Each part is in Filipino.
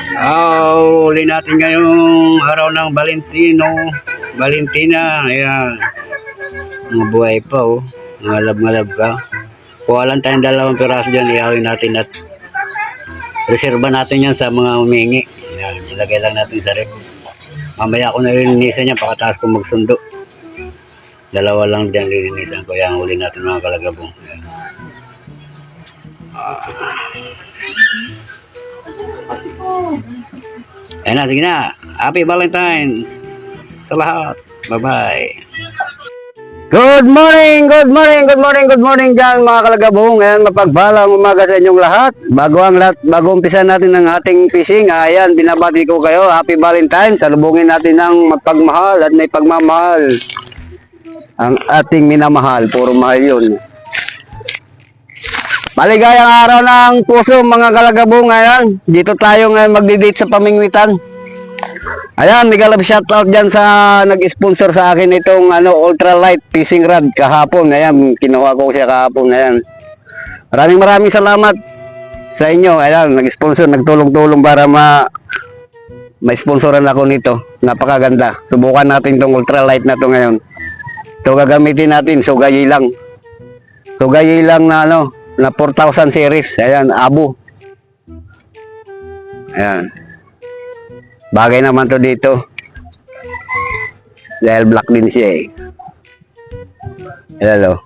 Uli natin ngayong araw ng Valentina. Ayan. Mga buhay pa oh. Ngalab-ngalab ka. Kuha lang tayong 2 piraso dyan. Ihawin natin at reserva natin yan sa mga humingi. Ayan. Ilagay lang natin sa rep. Mamaya ako na lilinisan yan. Pakataas ko magsundo. 2 lang dyan lilinisan ko. Ayan. Uli natin mga kalagabong. Ayan. Ayan na, sige na. Happy Valentine's sa lahat. Bye-bye. Good morning dyan mga kalagabong. Ayan, mapagpalang umaga sa inyong lahat. Bago umpisa natin ng ating fishing, ayan, binabati ko kayo. Happy Valentine's. Salubungin natin ng mapagmahal at may pagmamahal. Ang ating minamahal, puro mahal yun. Maligayang araw ng puso mga kalagabong. Ayan, dito tayo ngayon magdi-date sa Pamingwitan. Ayan, mega love shoutout dyan sa nag-sponsor sa akin itong ultralight fishing rod kahapon. Ayan, kinuha ko siya kahapon. Ayan, maraming salamat sa inyo. Ayan, nag-sponsor, nagtulong-tulong para ma-sponsoran ako nito. Napakaganda. Subukan natin itong ultralight na to ngayon. Ito gagamitin natin, sugayi lang na na 4,000 series. Ayan, abo. Ayan. Bagay naman to dito. Dahil black din siya eh. Ayan o.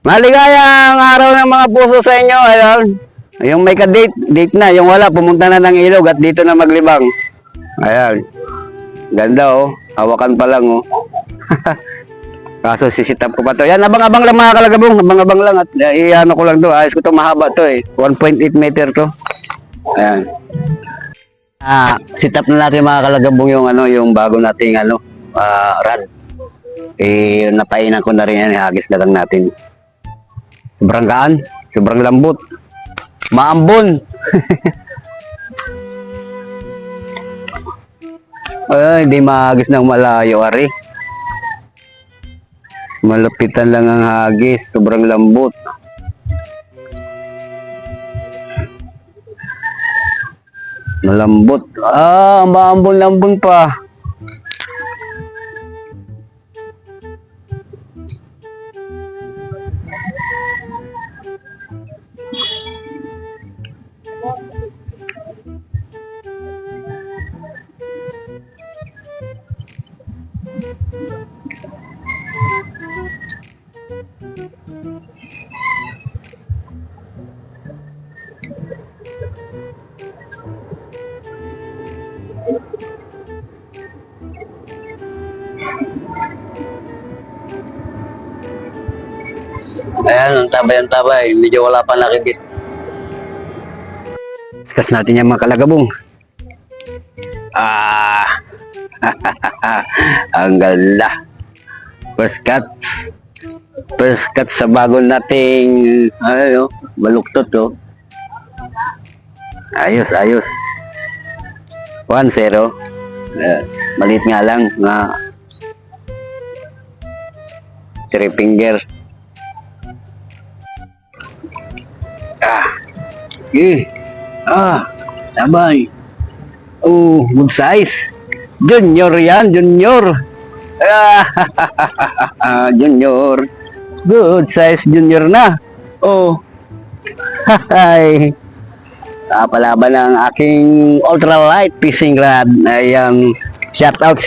Maligayang araw ng mga puso sa inyo. Ayan. Yung may ka-date, date na. Yung wala, pumunta na ng ilog at dito na maglibang. Ayan. Ganda oh. Hawakan pa lang oh. Kaso sisitap ko pa to. Yan, abang-abang lang mga kalagabong. Abang-abang lang. At i-ano ko lang to. Ayos ko to, mahaba to eh. 1.8 meter to. Ayan. Sit up na natin mga kalagabong yung bago nating rod. Napainan ko na rin yan. Hagis na lang natin. Sobrang gaan. Sobrang lambot. Maambon. Ay, hindi mahagis ng malayo, ari. Malapitan lang ang hagis, sobrang lambot. Malambot. Maambon-lambon pa. Ayan, ang tabay. Medyo wala pa nakikit. Discuss natin yung mga kalagabong. Ang gala. First cut sa bago nating baluktot oh. Ayos. 1-0. Maliit nga lang na 3 finger. Sabay. Oh, good size. Junior yan, junior. Junior. Good size junior na. Oh. Hay. Palaban ng aking ultralight fishing rod. Ayan. Shout out.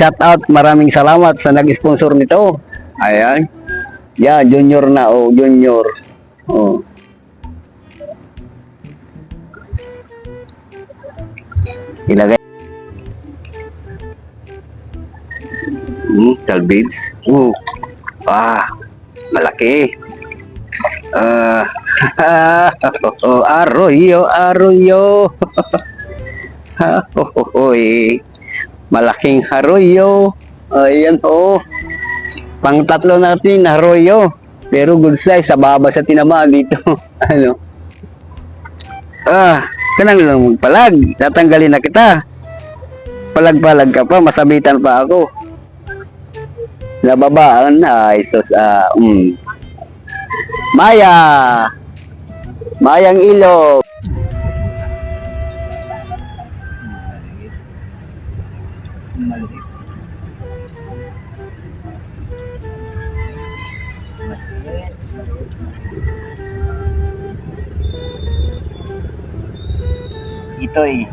Maraming salamat sa nag-sponsor nito. Ayan. Yeah, junior na. Oh, junior. Oh. Ilagay. Talbids. Malaki. Arroyo. Malaking arroyo. Ayan oh. Pang 3 natin arroyo. Pero good size. Sa baba sa tinamaan dito. Kanang lang magpalag. Tatanggalin na kita. Palag-palag ka pa. Masabitan pa ako. Nababaan na. Mayang ilog. Itoy.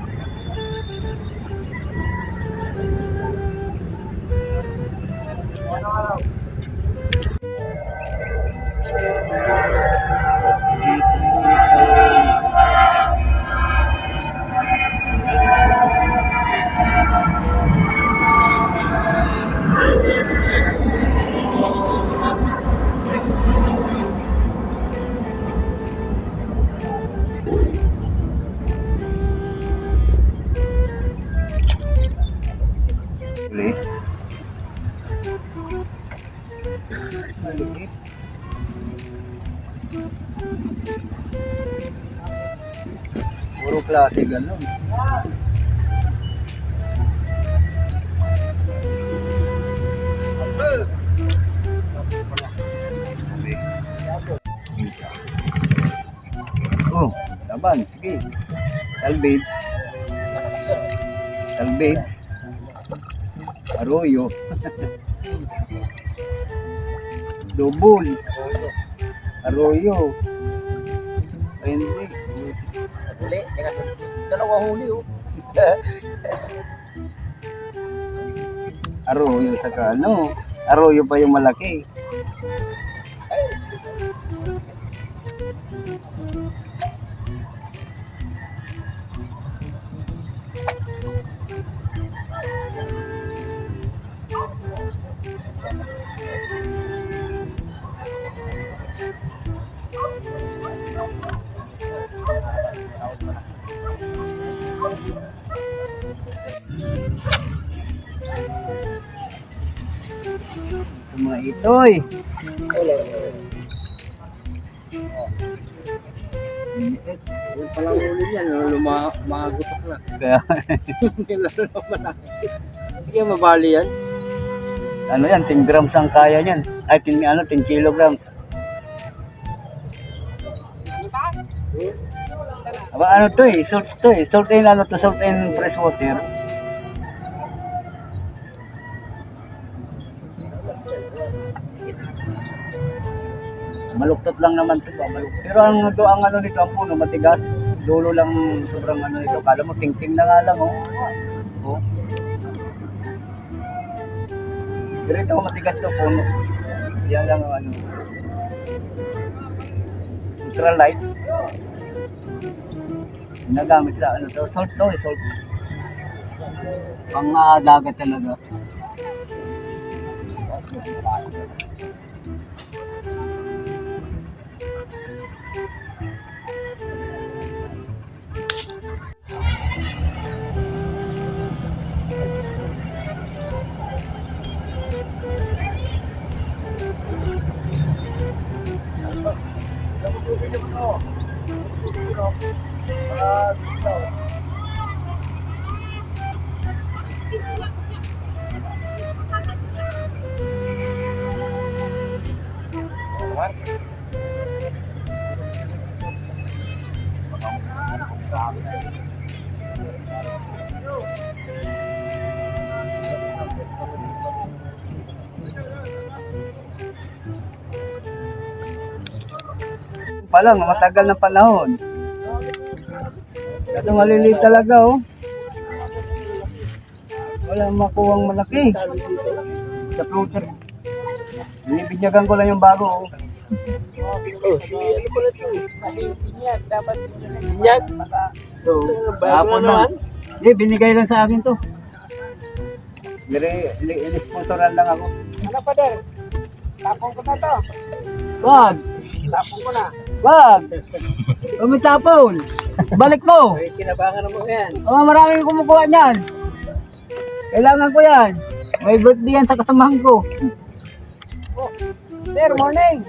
Uli. Maliit. Puro klase ganun. Oh, laban. Sige. Salvage. Salvage. Arroyo. Double. Arroyo. Hindi. Huli, teka, dalawa huli oh. Arroyo saka ano. Arroyo pa yung malaki. Yung mga itoy. Yung palang huli niyan, lumagutok na. Kaya, Lalo naman na. Hindi kaya mabali yan. ano yan, 10 grams ang kaya niyan. Ay, 10 kilograms. Aba, ano to eh, salt to eh. Salt in ano to, salt in fresh water. Maluktot lang naman to ba, maluktot. Pero ang ano nito, ang puno matigas. Dulo lang sobrang ano nito. Kala mo ting-ting na nga lang oh. Oh. Pero ito matigas to puno. Yan lang ang ano. Ultralight. Ginagamit sa ano to, salt to eh, salt. Pang dagat talaga. Pa lang, matagal na panahon. Kasi maliliit talaga oh. Wala makuwang malaki. Sa floater. Binibinyagan ko lang yung bago oh. Oh, ano pala ito eh? Binyag, dapat binyag. So, Bago hapon na naman. Hindi, binigay lang sa akin to. Ini-sponsoran lang ako. Ano pa der? Tapong ko na to. Wag! Tapong ko na. Wag! Umitapon! Balik mo! May kinabangan mo yan. Oh, maraming kumukuha niyan. Kailangan ko yan. May birthday yan sa kasamahan ko. Oh, sir, morning.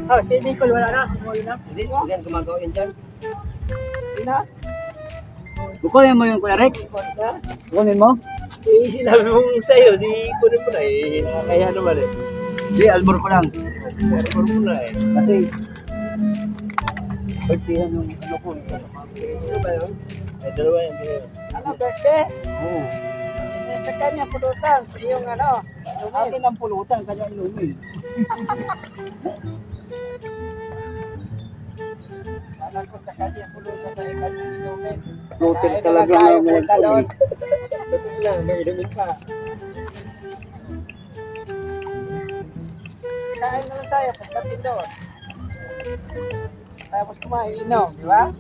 Oh, si Nicole, wala na. Wala na. Hindi yan gumagawa yan dyan. Hindi na. Kukunin mo yung Kuya Rick? Kukunin mo? Eh, sinabi mong sa'yo, di kunin mo na eh. Kaya naman eh. Hindi, albor ko lang. Kunin mo na eh. Kasi, birthday yan yung ano ko. Ano ba yun? Ay, dalawa yan. Ano, birthday? Oo. Sa kanya, pulutan. Sa iyong ano, Akin ang pulutan, kanya ilumil. alam ko sa kanya, pulutan sa kanya, inumin. scooter talaga na malagpon eh. lang, may inumin pa. Kain na lang tayo, pagdating doon. Tapos kumain, inom, di ba?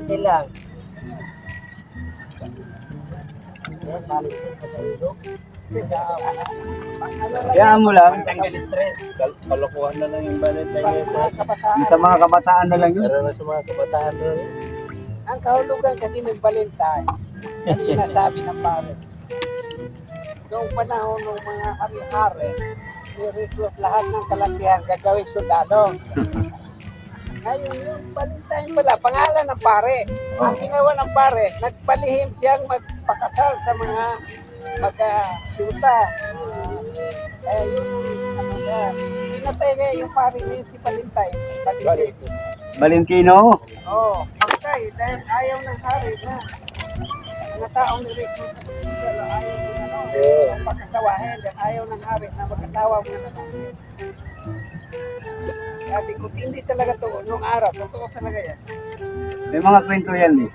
Chill lang. Kaya mo lang, Tanggal stress. Kalokohan na lang yung Valentine. sa mga kabataan na lang yun. Para na sa mga kabataan na rin. Ang kahulugan kasi ng Valentine, sinasabi ng pare. Noong panahon ng mga hari-hari, ni-recruit lahat ng kalakihan gagawing sundalo. Ngayon, yung Valentine pala, pangalan ng pare. Ang ginawa ng pare, nagpalihim siyang magpakasal sa mga magka-syuta. Pinatay niya yung pare niya si Valentine. Valentino. Oo, patay dahil ayaw ng hari na mga taong ni-recruit sa sundalo, ayaw ng pagkasawahin dahil ayaw ng hari na mag-asawa mo na. Sabi ko, hindi talaga to nung araw, totoo talaga yan. May mga kwento yan eh.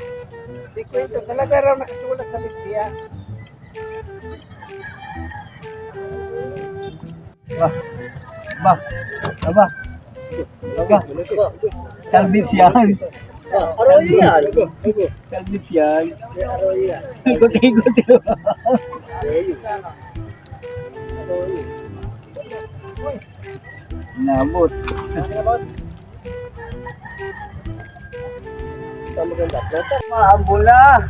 Hindi ko ito, talaga raw nakasulat sa Biblia. Ba, aba, salbits yan. Arroyo yan. Salbits yan. Arroyo yan. Ikot-ikot yun. Sana. Nabot. Ito maganda. Mahabol na.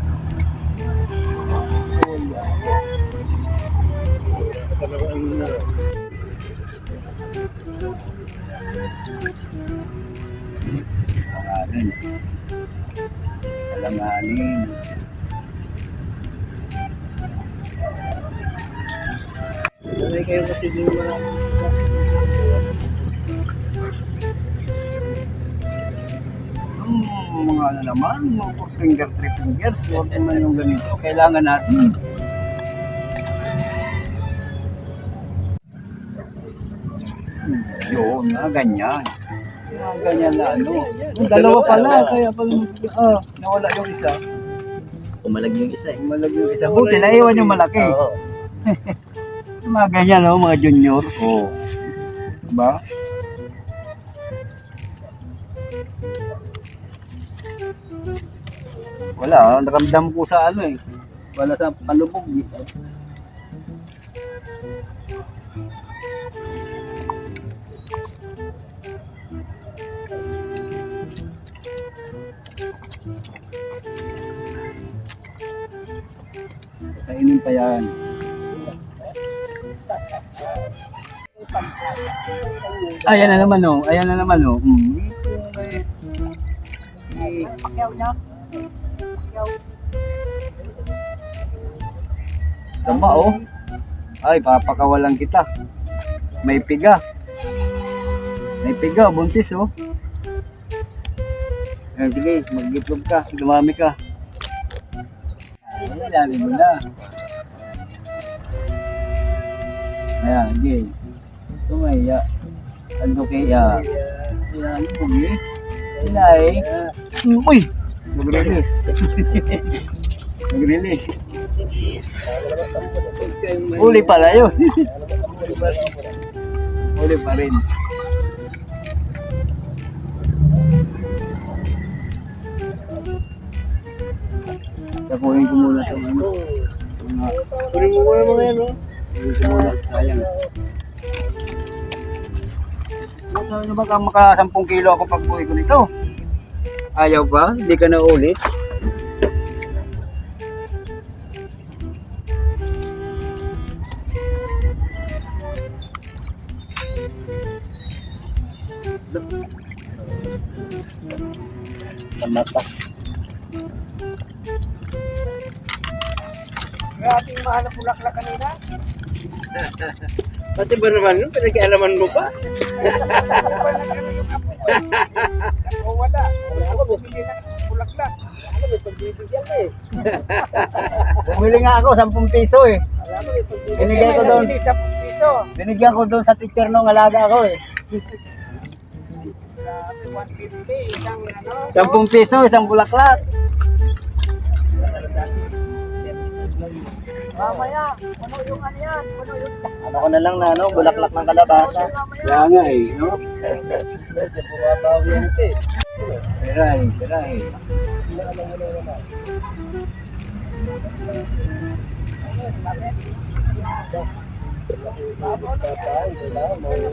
Alanganin. Alanganin. Sanay kayo kasi din mga Mga ano naman, mga finger, three fingers, huwag naman yung ganito. Kailangan natin. Yun, ganyan. Ganyan na ano. Dalawa pala, kaya pala nawala yung isa. Umalag yung isa eh. Malag yung isa. Buti, naiwan yung malaki. Oo. Mga ganyan, no, mga junior. Oo. Diba? Wala, naramdam ko sa ano eh. Wala sa palubog dito. Kainin pa yan. Ayan na naman oh. Ayan na naman oh. Pakyaw niya. Pakyaw. Tama oh. Ay, papakawalan kita. May piga. May piga, buntis oh. Ayan, sige, mag-itlog ka. Dumami ka. Ayan, dami mo na. Ayan, sige. Tumaya. Ano kaya? Ayan, bugi. Inay. Uy! Mag-release. Mag-release. Uli pala yun. Uli pa rin. Tapuhin ko muna sa ano. Kunin mo muna mga yan, no? Tapuhin ko muna. Sayang. Ano ba ka maka 10 kilo ako pag buhay ko nito? Ayaw ba? Hindi ka na ulit? Mata. Grabe yung mahal na bulaklak kanina. Pati ba naman yun? Pinag-aalaman mo pa? O wala. Ako bumili ng bulaklak. Ano, may pagbibigyan ka eh. Bumili nga ako 10 piso eh. Alam mo, may pagbibigyan. Binigay ko doon. Sa piso. Binigyan ko doon sa teacher nung alaga ko eh. Grabe, 150. Isang ano. 10 piso, isang bulaklak. Mamaya, puno yung ano yan, puno yung Ano ko na lang na, ano, bulaklak ng kalabasa. Kaya nga eh, no? Bumabawi yan ito eh. Peray, peray.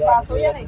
paso yan eh.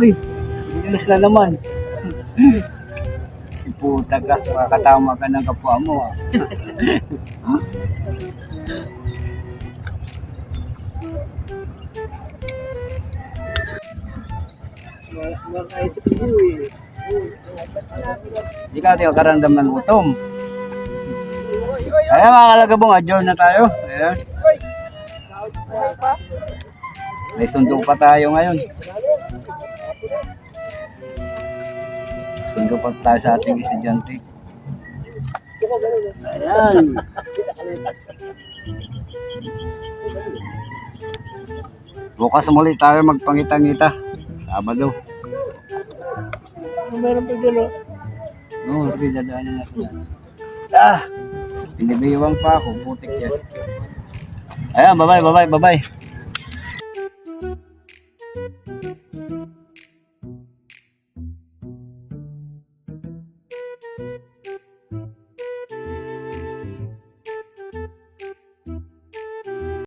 Uy, bilis na naman. Puta ka, makakatama ka ng kapwa mo ah. Makaisip ko eh. Hindi ka tayo karamdam ng gutom. Ayan mga kalagabong, adjourn na tayo. Ayan. May sundo pa tayo ngayon. Sundo pa tayo sa ating estudyante. Ayan. Bukas muli tayo magpangita-ngita. Sabado. Ano meron pa dyan, oh? Oo, sige, dadaanan natin yan. Ah! Pinibiwang pa ako, putik yan. Ayan, bye-bye, bye-bye, bye-bye.